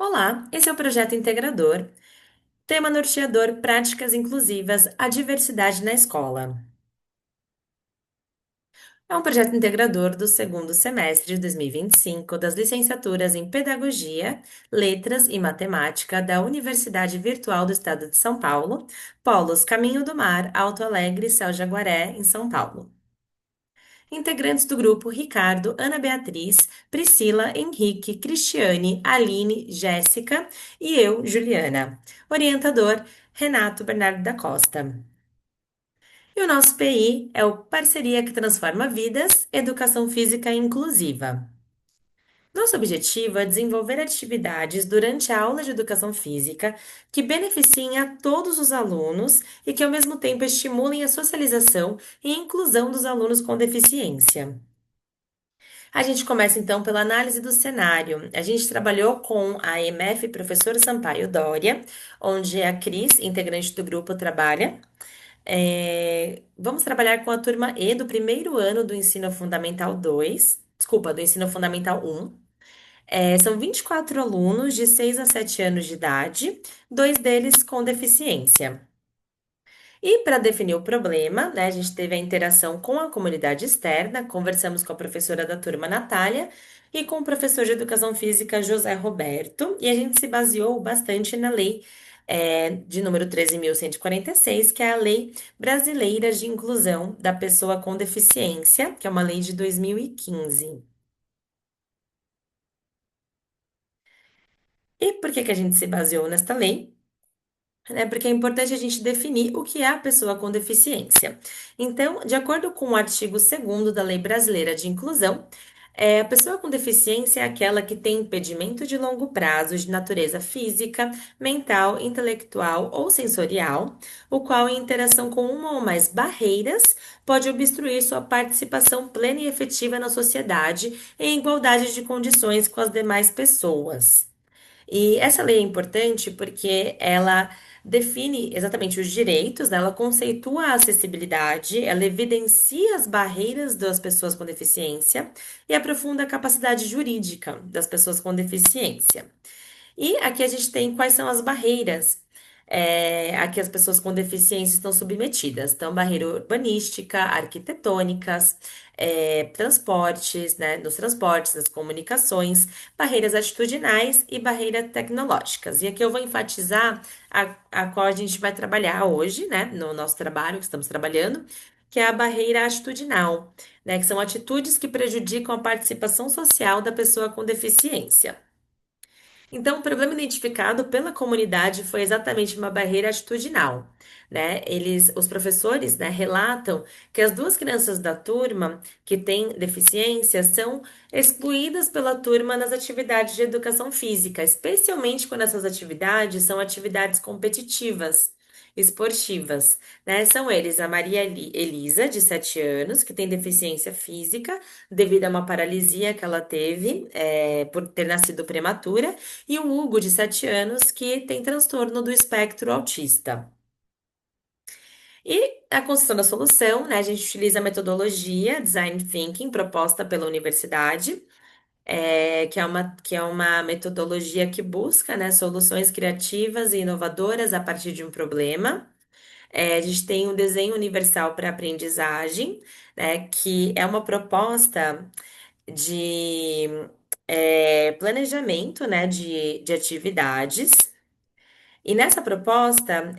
Olá, esse é o projeto Integrador. Tema norteador: práticas inclusivas, a diversidade na escola. É um projeto integrador do segundo semestre de 2025 das licenciaturas em Pedagogia, Letras e Matemática da Universidade Virtual do Estado de São Paulo, Polos Caminho do Mar, Alto Alegre e Céu Jaguaré, em São Paulo. Integrantes do grupo: Ricardo, Ana Beatriz, Priscila, Henrique, Cristiane, Aline, Jéssica e eu, Juliana. Orientador: Renato Bernardo da Costa. E o nosso PI é o Parceria que Transforma Vidas, Educação Física Inclusiva. Nosso objetivo é desenvolver atividades durante a aula de educação física que beneficiem a todos os alunos e que, ao mesmo tempo, estimulem a socialização e inclusão dos alunos com deficiência. A gente começa então pela análise do cenário. A gente trabalhou com a EMF Professor Sampaio Dória, onde a Cris, integrante do grupo, trabalha. Vamos trabalhar com a turma E do primeiro ano do Ensino Fundamental 2, desculpa, do Ensino Fundamental 1. São 24 alunos de 6 a 7 anos de idade, dois deles com deficiência. E para definir o problema, né, a gente teve a interação com a comunidade externa, conversamos com a professora da turma, Natália, e com o professor de educação física, José Roberto, e a gente se baseou bastante na lei, de número 13.146, que é a Lei Brasileira de Inclusão da Pessoa com Deficiência, que é uma lei de 2015. E por que que a gente se baseou nesta lei? Porque é importante a gente definir o que é a pessoa com deficiência. Então, de acordo com o artigo 2º da Lei Brasileira de Inclusão, a pessoa com deficiência é aquela que tem impedimento de longo prazo de natureza física, mental, intelectual ou sensorial, o qual, em interação com uma ou mais barreiras, pode obstruir sua participação plena e efetiva na sociedade em igualdade de condições com as demais pessoas. E essa lei é importante porque ela define exatamente os direitos, né? Ela conceitua a acessibilidade, ela evidencia as barreiras das pessoas com deficiência e aprofunda a capacidade jurídica das pessoas com deficiência. E aqui a gente tem quais são as barreiras a que as pessoas com deficiência estão submetidas. Então, barreira urbanística, arquitetônicas, transportes, né, nos transportes, nas comunicações, barreiras atitudinais e barreiras tecnológicas. E aqui eu vou enfatizar a qual a gente vai trabalhar hoje, né, no nosso trabalho que estamos trabalhando, que é a barreira atitudinal, né, que são atitudes que prejudicam a participação social da pessoa com deficiência. Então, o problema identificado pela comunidade foi exatamente uma barreira atitudinal, né? Os professores, né, relatam que as duas crianças da turma que têm deficiência são excluídas pela turma nas atividades de educação física, especialmente quando essas atividades são atividades competitivas, esportivas, né? São eles a Maria Elisa, de 7 anos, que tem deficiência física devido a uma paralisia que ela teve, por ter nascido prematura, e o Hugo, de 7 anos, que tem transtorno do espectro autista. E a construção da solução, né? A gente utiliza a metodologia Design Thinking proposta pela universidade, que é uma metodologia que busca, né, soluções criativas e inovadoras a partir de um problema. A gente tem um desenho universal para aprendizagem, né, que é uma proposta de planejamento, né, de atividades. E nessa proposta,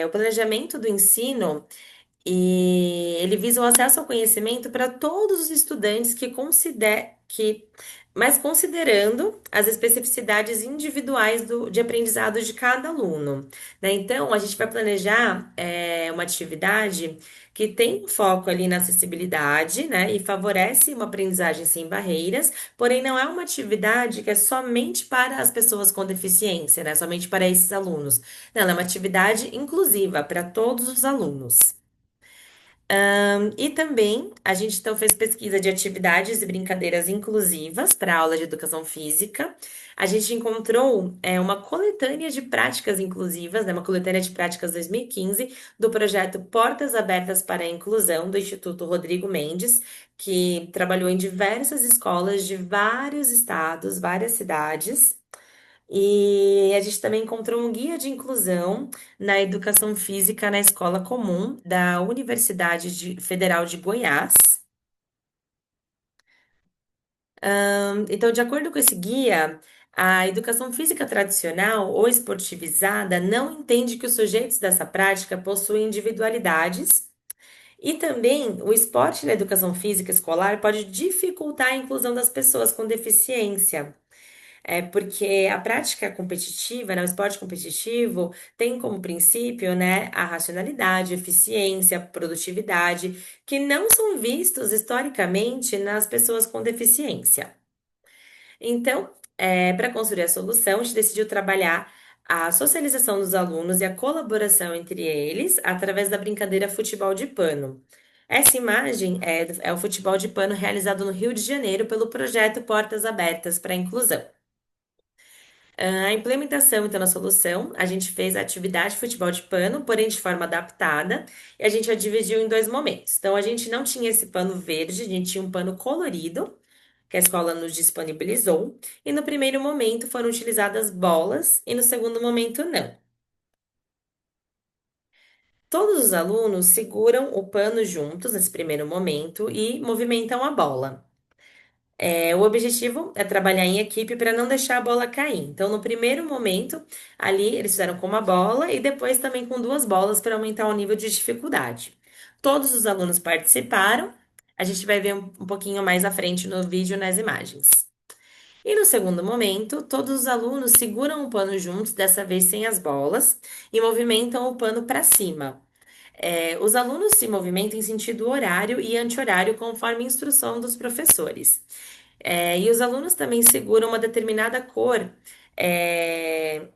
o planejamento do ensino e ele visa o acesso ao conhecimento para todos os estudantes mas considerando as especificidades individuais de aprendizado de cada aluno, né? Então, a gente vai planejar uma atividade que tem um foco ali na acessibilidade, né? E favorece uma aprendizagem sem barreiras, porém não é uma atividade que é somente para as pessoas com deficiência, né? Somente para esses alunos. Não, ela é uma atividade inclusiva para todos os alunos. E também a gente então fez pesquisa de atividades e brincadeiras inclusivas para aula de educação física. A gente encontrou uma coletânea de práticas inclusivas, né, uma coletânea de práticas 2015 do projeto Portas Abertas para a Inclusão do Instituto Rodrigo Mendes, que trabalhou em diversas escolas de vários estados, várias cidades. E a gente também encontrou um guia de inclusão na educação física na escola comum da Federal de Goiás. Então, de acordo com esse guia, a educação física tradicional ou esportivizada não entende que os sujeitos dessa prática possuem individualidades e também o esporte na educação física escolar pode dificultar a inclusão das pessoas com deficiência. É porque a prática competitiva, né, o esporte competitivo, tem como princípio, né, a racionalidade, eficiência, produtividade, que não são vistos historicamente nas pessoas com deficiência. Então, para construir a solução, a gente decidiu trabalhar a socialização dos alunos e a colaboração entre eles através da brincadeira futebol de pano. Essa imagem é o futebol de pano realizado no Rio de Janeiro pelo projeto Portas Abertas para a Inclusão. A implementação, então, na solução, a gente fez a atividade futebol de pano, porém de forma adaptada, e a gente a dividiu em dois momentos. Então, a gente não tinha esse pano verde, a gente tinha um pano colorido, que a escola nos disponibilizou, e no primeiro momento foram utilizadas bolas, e no segundo momento, não. Todos os alunos seguram o pano juntos nesse primeiro momento e movimentam a bola. O objetivo é trabalhar em equipe para não deixar a bola cair. Então, no primeiro momento, ali eles fizeram com uma bola e depois também com duas bolas para aumentar o nível de dificuldade. Todos os alunos participaram. A gente vai ver um pouquinho mais à frente no vídeo, nas imagens. E no segundo momento, todos os alunos seguram o pano juntos, dessa vez sem as bolas, e movimentam o pano para cima. Os alunos se movimentam em sentido horário e anti-horário, conforme instrução dos professores. E os alunos também seguram uma determinada cor, é,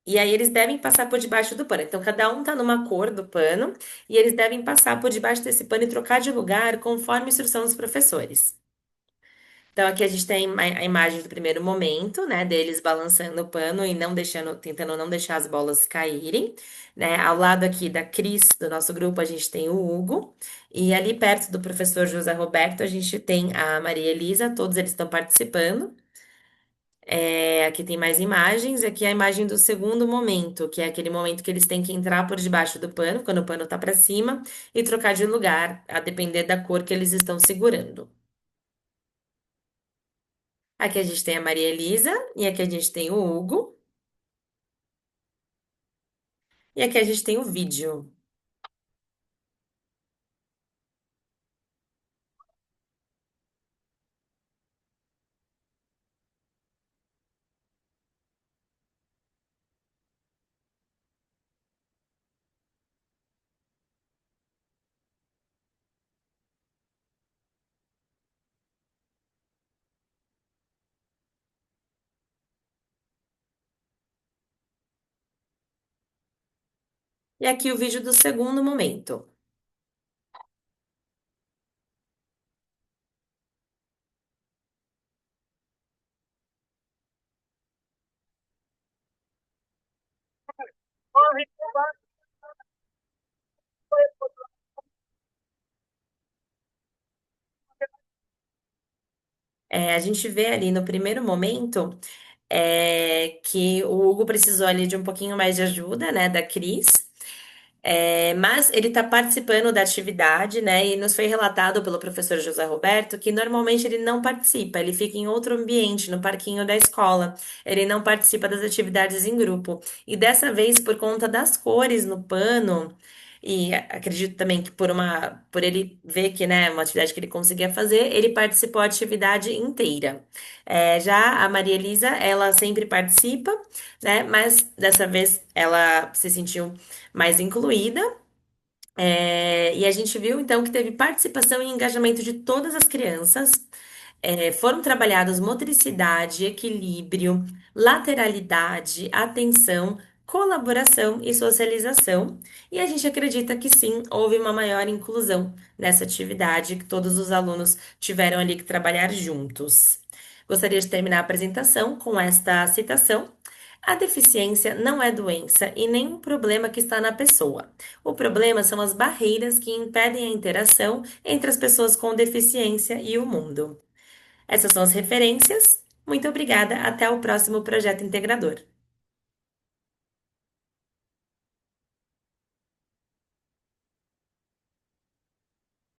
e aí eles devem passar por debaixo do pano. Então, cada um tá numa cor do pano, e eles devem passar por debaixo desse pano e trocar de lugar conforme instrução dos professores. Então, aqui a gente tem a imagem do primeiro momento, né, deles balançando o pano e não deixando, tentando não deixar as bolas caírem, né? Ao lado aqui da Cris, do nosso grupo, a gente tem o Hugo, e ali perto do professor José Roberto, a gente tem a Maria Elisa, todos eles estão participando. Aqui tem mais imagens, aqui é a imagem do segundo momento, que é aquele momento que eles têm que entrar por debaixo do pano, quando o pano tá para cima, e trocar de lugar, a depender da cor que eles estão segurando. Aqui a gente tem a Maria Elisa, e aqui a gente tem o Hugo, e aqui a gente tem o vídeo. E aqui o vídeo do segundo momento. A gente vê ali no primeiro momento que o Hugo precisou ali de um pouquinho mais de ajuda, né, da Cris. Mas ele está participando da atividade, né? E nos foi relatado pelo professor José Roberto que normalmente ele não participa, ele fica em outro ambiente, no parquinho da escola. Ele não participa das atividades em grupo. E dessa vez, por conta das cores no pano, e acredito também que por ele ver que, né, uma atividade que ele conseguia fazer, ele participou a atividade inteira. Já a Maria Elisa, ela sempre participa, né? Mas dessa vez ela se sentiu mais incluída. E a gente viu então que teve participação e engajamento de todas as crianças. Foram trabalhados motricidade, equilíbrio, lateralidade, atenção, colaboração e socialização. E a gente acredita que sim, houve uma maior inclusão nessa atividade, que todos os alunos tiveram ali que trabalhar juntos. Gostaria de terminar a apresentação com esta citação. A deficiência não é doença e nem um problema que está na pessoa. O problema são as barreiras que impedem a interação entre as pessoas com deficiência e o mundo. Essas são as referências. Muito obrigada, até o próximo projeto integrador.